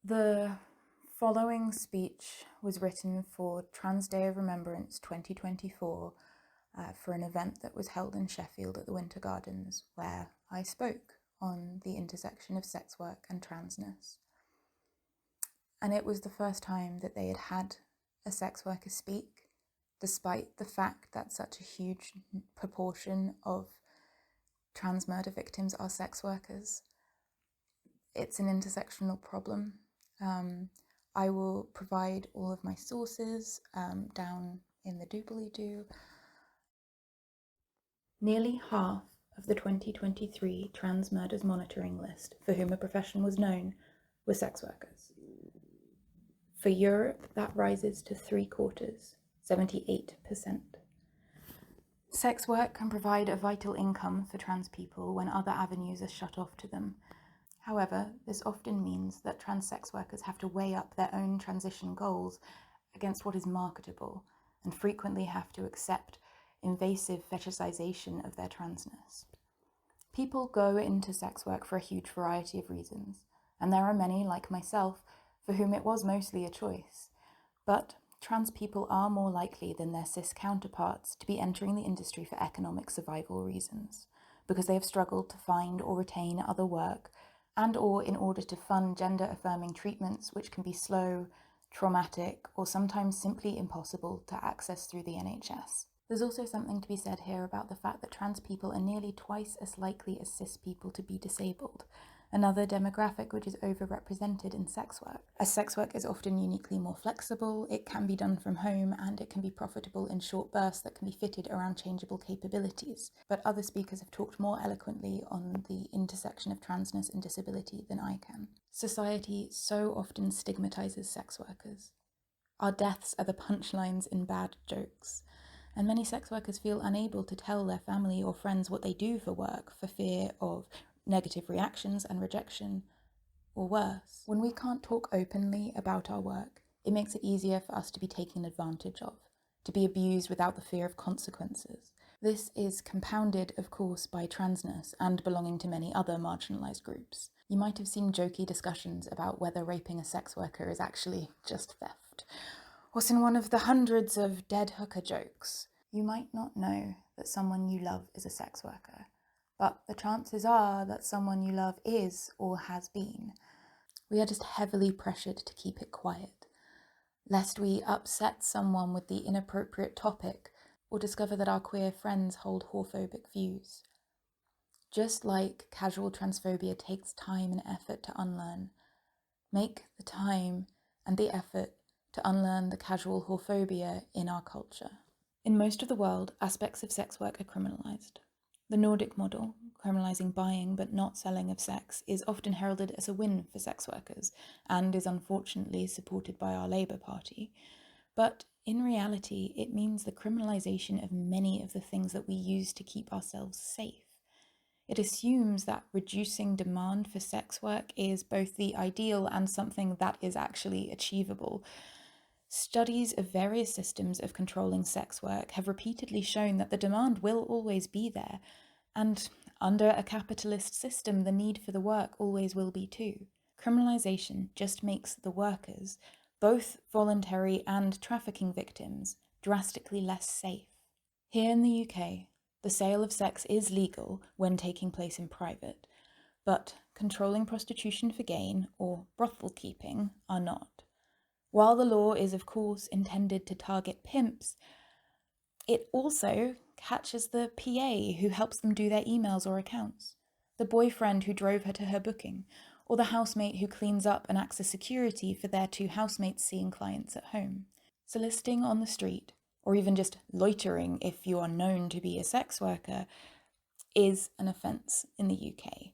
The following speech was written for Trans Day of Remembrance 2024 for an event that was held in Sheffield at the Winter Gardens, where I spoke on the intersection of sex work and transness. And it was the first time that they had had a sex worker speak, despite the fact that such a huge proportion of trans murder victims are sex workers. It's an intersectional problem. I will provide all of my sources down in the doobly-doo. Nearly half of the 2023 trans murders monitoring list for whom a profession was known were sex workers. For Europe, that rises to 3/4, 78%. Sex work can provide a vital income for trans people when other avenues are shut off to them. However, this often means that trans sex workers have to weigh up their own transition goals against what is marketable and frequently have to accept invasive fetishization of their transness. People go into sex work for a huge variety of reasons, and there are many, like myself, for whom it was mostly a choice. But trans people are more likely than their cis counterparts to be entering the industry for economic survival reasons, because they have struggled to find or retain other work and/or in order to fund gender-affirming treatments which can be slow, traumatic, or sometimes simply impossible to access through the NHS. There's also something to be said here about the fact that trans people are nearly twice as likely as cis people to be disabled, another demographic which is overrepresented in sex work. As sex work is often uniquely more flexible, it can be done from home, and it can be profitable in short bursts that can be fitted around changeable capabilities. But other speakers have talked more eloquently on the intersection of transness and disability than I can. Society so often stigmatizes sex workers. Our deaths are the punchlines in bad jokes, and many sex workers feel unable to tell their family or friends what they do for work for fear of negative reactions and rejection, or worse. When we can't talk openly about our work, it makes it easier for us to be taken advantage of, to be abused without the fear of consequences. This is compounded, of course, by transness and belonging to many other marginalised groups. You might have seen jokey discussions about whether raping a sex worker is actually just theft. What's in one of the hundreds of dead hooker jokes? You might not know that someone you love is a sex worker, but the chances are that someone you love is or has been. We are just heavily pressured to keep it quiet, lest we upset someone with the inappropriate topic or discover that our queer friends hold whorephobic views. Just like casual transphobia takes time and effort to unlearn, make the time and the effort to unlearn the casual whorephobia in our culture. In most of the world, aspects of sex work are criminalised. The Nordic model, criminalising buying but not selling of sex, is often heralded as a win for sex workers and is unfortunately supported by our Labour Party. But in reality, it means the criminalisation of many of the things that we use to keep ourselves safe. It assumes that reducing demand for sex work is both the ideal and something that is actually achievable. Studies of various systems of controlling sex work have repeatedly shown that the demand will always be there, and under a capitalist system, the need for the work always will be too. Criminalisation just makes the workers, both voluntary and trafficking victims, drastically less safe. Here in the UK, the sale of sex is legal when taking place in private, but controlling prostitution for gain, or brothel keeping, are not. While the law is, of course, intended to target pimps, it also catches the PA who helps them do their emails or accounts, the boyfriend who drove her to her booking, or the housemate who cleans up and acts as security for their two housemates seeing clients at home. Soliciting on the street, or even just loitering if you are known to be a sex worker, is an offence in the UK.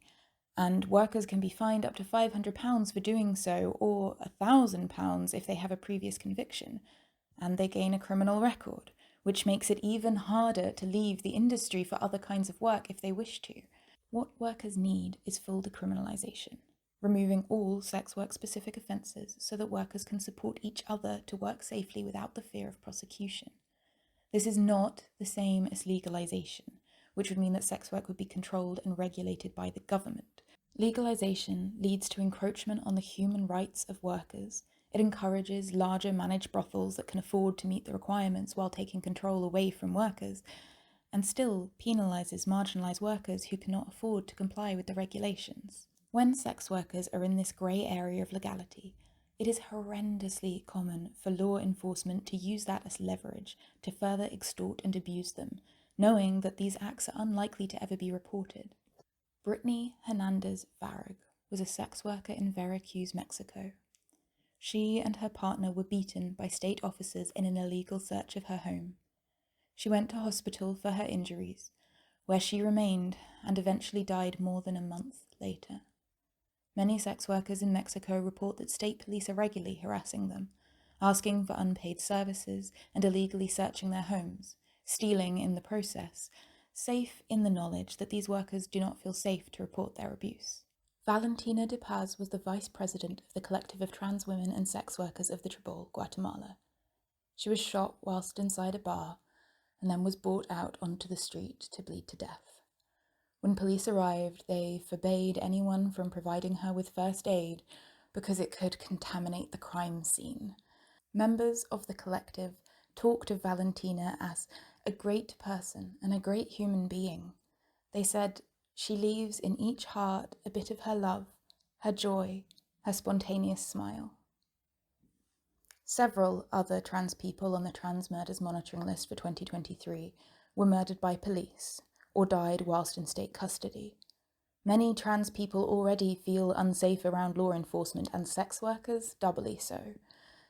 And workers can be fined up to £500 for doing so, or £1,000 if they have a previous conviction, and they gain a criminal record, which makes it even harder to leave the industry for other kinds of work if they wish to. What workers need is full decriminalisation, removing all sex work-specific offences so that workers can support each other to work safely without the fear of prosecution. This is not the same as legalisation, which would mean that sex work would be controlled and regulated by the government. Legalisation leads to encroachment on the human rights of workers. It encourages larger managed brothels that can afford to meet the requirements while taking control away from workers, and still penalises marginalised workers who cannot afford to comply with the regulations. When sex workers are in this grey area of legality, it is horrendously common for law enforcement to use that as leverage to further extort and abuse them, knowing that these acts are unlikely to ever be reported. Brittany Hernandez Varg was a sex worker in Veracruz, Mexico. She and her partner were beaten by state officers in an illegal search of her home. She went to hospital for her injuries, where she remained and eventually died more than a month later. Many sex workers in Mexico report that state police are regularly harassing them, asking for unpaid services and illegally searching their homes, stealing in the process, safe in the knowledge that these workers do not feel safe to report their abuse. Valentina de Paz was the vice president of the collective of trans women and sex workers of the Tribal, Guatemala. She was shot whilst inside a bar and then was brought out onto the street to bleed to death. When police arrived, they forbade anyone from providing her with first aid because it could contaminate the crime scene. Members of the collective talked of Valentina as a great person and a great human being. They said she leaves in each heart a bit of her love, her joy, her spontaneous smile. Several other trans people on the Trans Murders Monitoring List for 2023 were murdered by police or died whilst in state custody. Many trans people already feel unsafe around law enforcement, and sex workers doubly so.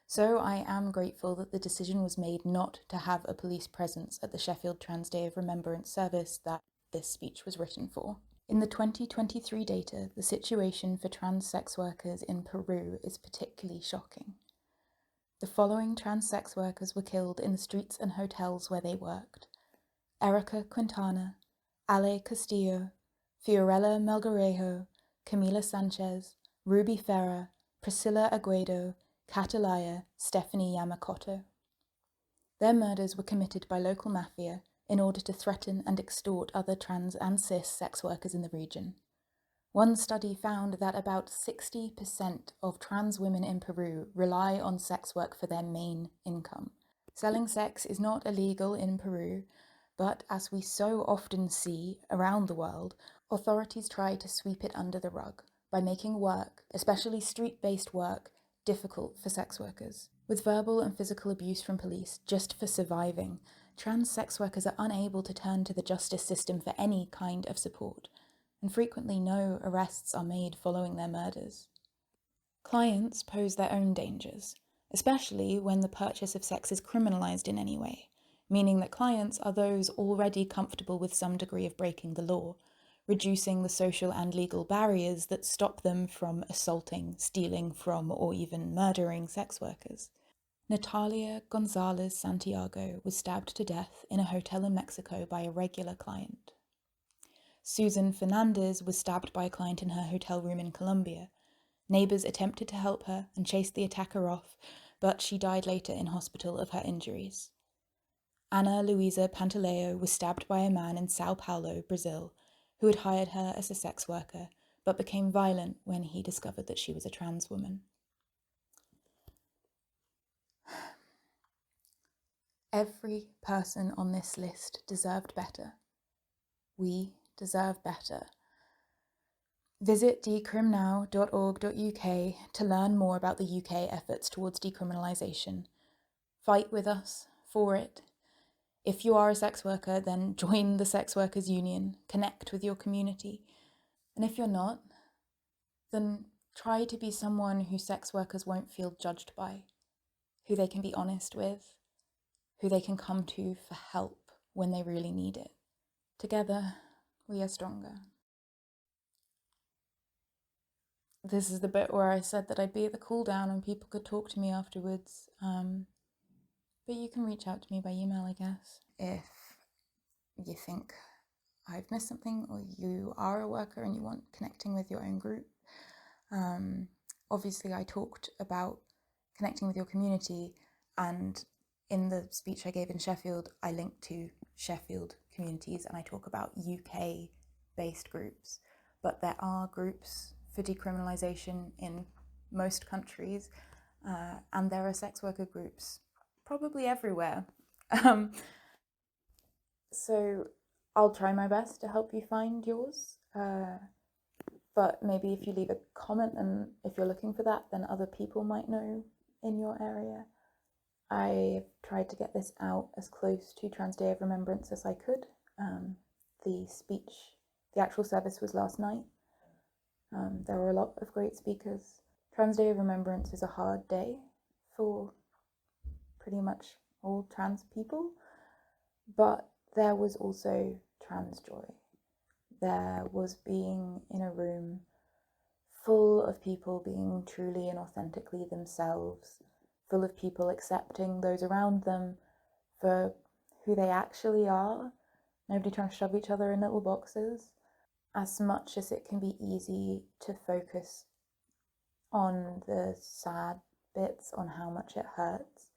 So I am grateful that the decision was made not to have a police presence at the Sheffield Trans Day of Remembrance service that this speech was written for. In the 2023 data, the situation for trans sex workers in Peru is particularly shocking. The following trans sex workers were killed in the streets and hotels where they worked: Erica Quintana, Ale Castillo, Fiorella Melgarejo, Camila Sanchez, Ruby Ferrer, Priscilla Aguedo, Catalaya, Stephanie Yamakoto. Their murders were committed by local mafia in order to threaten and extort other trans and cis sex workers in the region. One study found that about 60% of trans women in Peru rely on sex work for their main income. Selling sex is not illegal in Peru, but as we so often see around the world, authorities try to sweep it under the rug by making work, especially street-based work, difficult for sex workers. With verbal and physical abuse from police just for surviving, trans sex workers are unable to turn to the justice system for any kind of support, and frequently no arrests are made following their murders. Clients pose their own dangers, especially when the purchase of sex is criminalised in any way, meaning that clients are those already comfortable with some degree of breaking the law, reducing the social and legal barriers that stop them from assaulting, stealing from, or even murdering sex workers. Natalia Gonzalez Santiago was stabbed to death in a hotel in Mexico by a regular client. Susan Fernandez was stabbed by a client in her hotel room in Colombia. Neighbours attempted to help her and chased the attacker off, but she died later in hospital of her injuries. Ana Luisa Pantaleo was stabbed by a man in Sao Paulo, Brazil, who had hired her as a sex worker, but became violent when he discovered that she was a trans woman. Every person on this list deserved better. We deserve better. Visit decrimnow.org.uk to learn more about the UK efforts towards decriminalisation. Fight with us for it. If you are a sex worker, then join the Sex Workers Union, connect with your community. And if you're not, then try to be someone who sex workers won't feel judged by, who they can be honest with, who they can come to for help when they really need it. Together, we are stronger. This is the bit where I said that I'd be at the cool down and people could talk to me afterwards. But you can reach out to me by email, I guess, if you think I've missed something or you are a worker and you want connecting with your own group. Obviously, I talked about connecting with your community, and in the speech I gave in Sheffield, I linked to Sheffield communities and I talk about UK-based groups. but there are groups for decriminalisation in most countries, and there are sex worker groups probably everywhere. So I'll try my best to help you find yours, but maybe if you leave a comment and if you're looking for that, then other people might know in your area. I tried to get this out as close to Trans Day of Remembrance as I could. The actual service was last night. There were a lot of great speakers. Trans Day of Remembrance is a hard day for pretty much all trans people, but there was also trans joy. There was being in a room full of people being truly and authentically themselves, full of people accepting those around them for who they actually are. Nobody trying to shove each other in little boxes. As much as it can be easy to focus on the sad bits, on how much it hurts,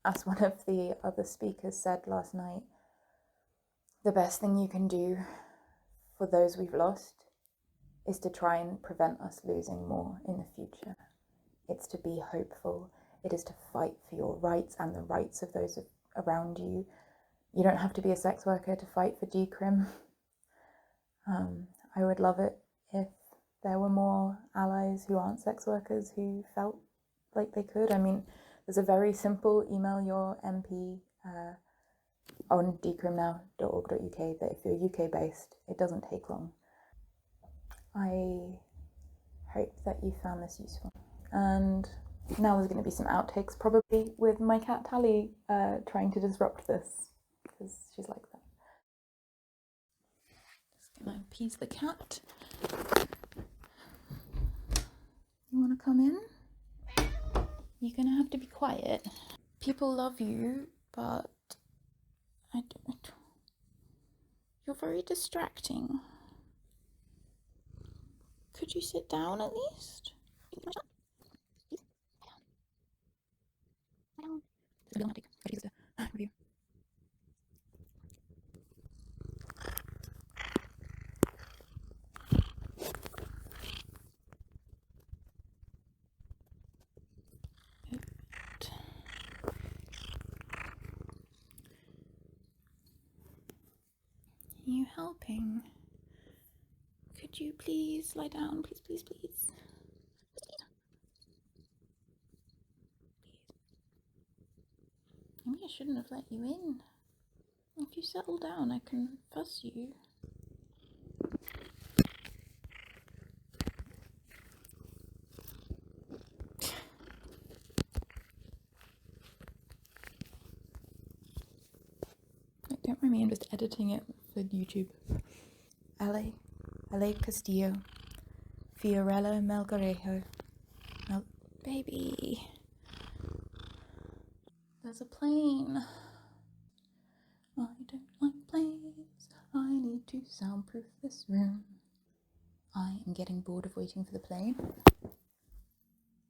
as one of the other speakers said last night, the best thing you can do for those we've lost is to try and prevent us losing more in the future. It's to be hopeful. It is to fight for your rights and the rights of those around you. You don't have to be a sex worker to fight for decrim. I would love it if there were more allies who aren't sex workers who felt like they could. I mean, there's a very simple email your MP on decrimnow.org.uk that if you're UK based, it doesn't take long. I hope that you found this useful. And now there's going to be some outtakes, probably with my cat Tally trying to disrupt this, because she's like that. Just going to appease the cat. You want to come in? You're going to have to be quiet. People love you, but I don't. You're very distracting. Could you sit down at least? You helping? Could you please lie down? Please, please, please. Maybe I shouldn't have let you in. If you settle down, I can fuss you. Don't mind me, I'm just editing it for YouTube. LA Castillo, Fiorella Melgarejo. Baby. There's a plane. I don't like planes. I need to soundproof this room. I am getting bored of waiting for the plane.